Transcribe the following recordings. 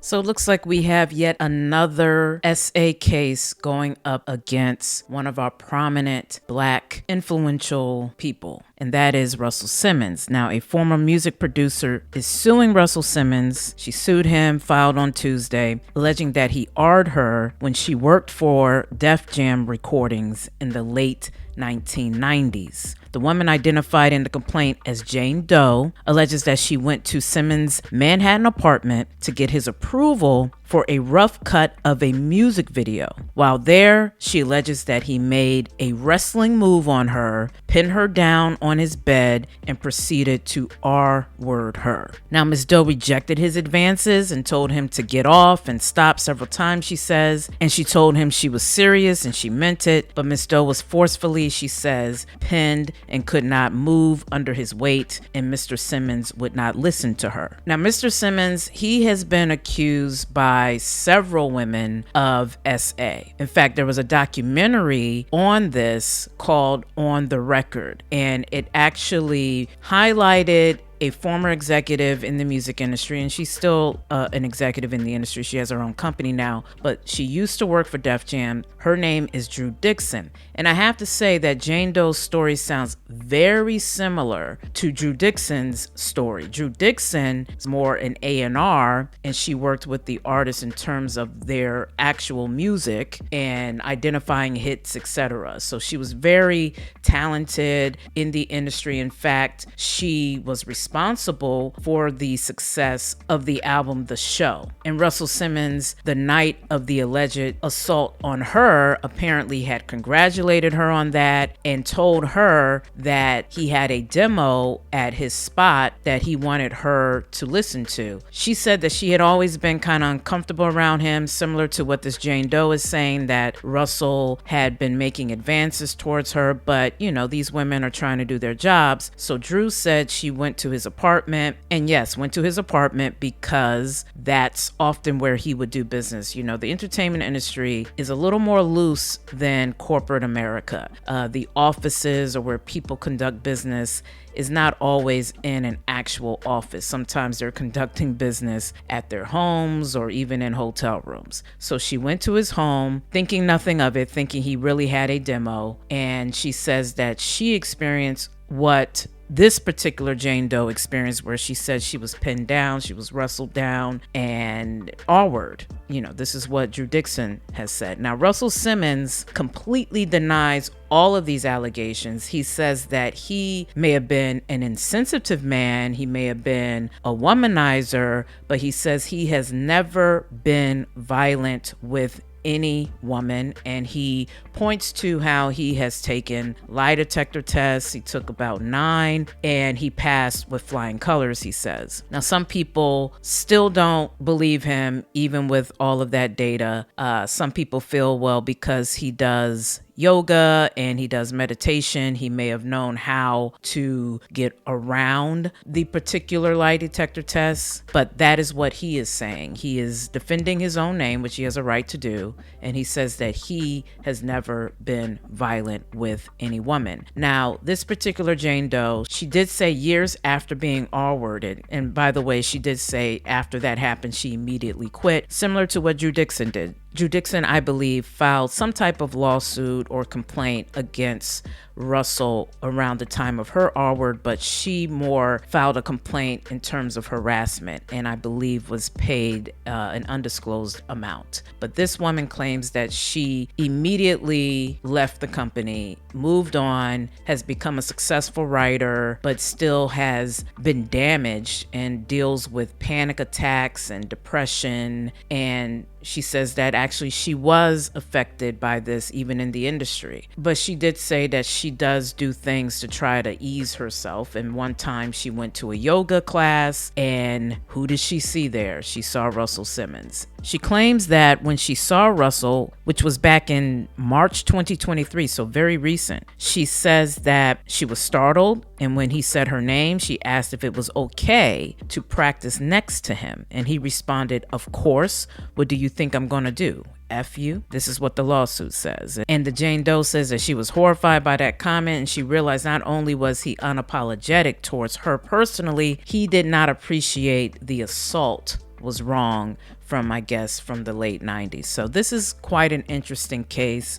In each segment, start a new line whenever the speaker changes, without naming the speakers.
So it looks like we have yet another SA case going up against one of our prominent Black influential people, and that is Russell Simmons. Now, a former music producer is suing Russell Simmons. She sued him, filed on Tuesday, alleging that he AR'd her when she worked for Def Jam Recordings in the late 1990s. The woman, identified in the complaint as Jane Doe, alleges that she went to Simmons' Manhattan apartment to get his approval for a rough cut of a music video. While there, she alleges that he made a wrestling move on her, pinned her down on his bed, and proceeded to R-word her. Now, Ms. Doe rejected his advances and told him to get off and stop several times, she says, and she told him she was serious and she meant it, but Ms. Doe was forcefully, she says, pinned and could not move under his weight, and Mr. Simmons would not listen to her. Now, Mr. Simmons, he has been accused by several women of SA. In fact, there was a documentary on this called On the Record, and it actually highlighted a former executive in the music industry, and she's still an executive in the industry. She has her own company now, but she used to work for Def Jam. Her name is Drew Dixon. And I have to say that Jane Doe's story sounds very similar to Drew Dixon's story. Drew Dixon is more an A&R, and she worked with the artists in terms of their actual music and identifying hits, etc. So she was very talented in the industry. In fact, she was responsible for the success of the album The Show. And Russell Simmons, the night of the alleged assault on her, apparently had congratulated her on that and told her that he had a demo at his spot that he wanted her to listen to. She said that she had always been kind of uncomfortable around him, similar to what this Jane Doe is saying, that Russell had been making advances towards her, but you know, these women are trying to do their jobs. So Drew said she went to his apartment, and yes, went to his apartment because that's often where he would do business. You know, the entertainment industry is a little more loose than corporate America. The offices or where people conduct business is not always in an actual office. Sometimes they're conducting business at their homes or even in hotel rooms. So she went to his home thinking nothing of it, thinking he really had a demo. And she says that she experienced what this particular Jane Doe experienced, where she said she was pinned down, she was wrestled down, and R-word. You know, this is what Drew Dixon has said. Now, Russell Simmons completely denies all of these allegations. He says that he may have been an insensitive man, he may have been a womanizer, but he says he has never been violent with any woman, and he points to how he has taken lie detector tests. He took about 9 and he passed with flying colors, he says. Now, some people still don't believe him even with all of that data. Some people feel, well, because he does yoga and he does meditation, he may have known how to get around the particular lie detector tests, but that is what he is saying. He is defending his own name, which he has a right to do, and he says that he has never been violent with any woman. Now, this particular Jane Doe, she did say years after being R-worded, and by the way, she did say after that happened, she immediately quit, similar to what Drew Dixon did. Drew Dixon, I believe, filed some type of lawsuit or complaint against Russell around the time of her R-word, but she more filed a complaint in terms of harassment, and I believe was paid an undisclosed amount. But this woman claims that she immediately left the company, moved on, has become a successful writer, but still has been damaged and deals with panic attacks and depression. And she says that actually she was affected by this even in the industry. But she did say that she does do things to try to ease herself. And one time she went to a yoga class, and who did she see there? She saw Russell Simmons. She claims that when she saw Russell, which was back in March 2023, so very recent, she says that she was startled, and when he said her name, she asked if it was okay to practice next to him. And he responded, "Of course. What do you think I'm gonna do? F you?" This is what the lawsuit says. And the Jane Doe says that she was horrified by that comment, and she realized not only was he unapologetic towards her personally, he did not appreciate the assault was wrong from, I guess, from the late 90s. So this is quite an interesting case.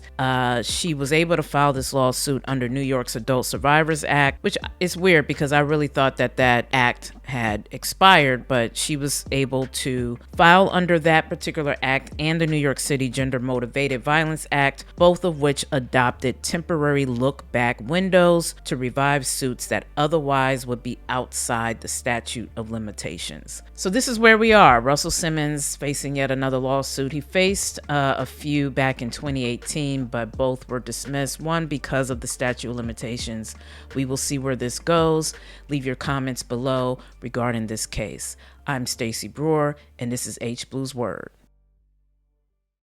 She was able to file this lawsuit under New York's Adult Survivors Act, which is weird because I really thought that act had expired, but she was able to file under that particular act and the New York City Gender Motivated Violence Act, both of which adopted temporary look-back windows to revive suits that otherwise would be outside the statute of limitations. So this is where we are. Russell Simmons facing yet another lawsuit. He faced a few back in 2018, but both were dismissed. One because of the statute of limitations. We will see where this goes. Leave your comments below regarding this case. I'm Stacey Brewer, and this is H Blues Word.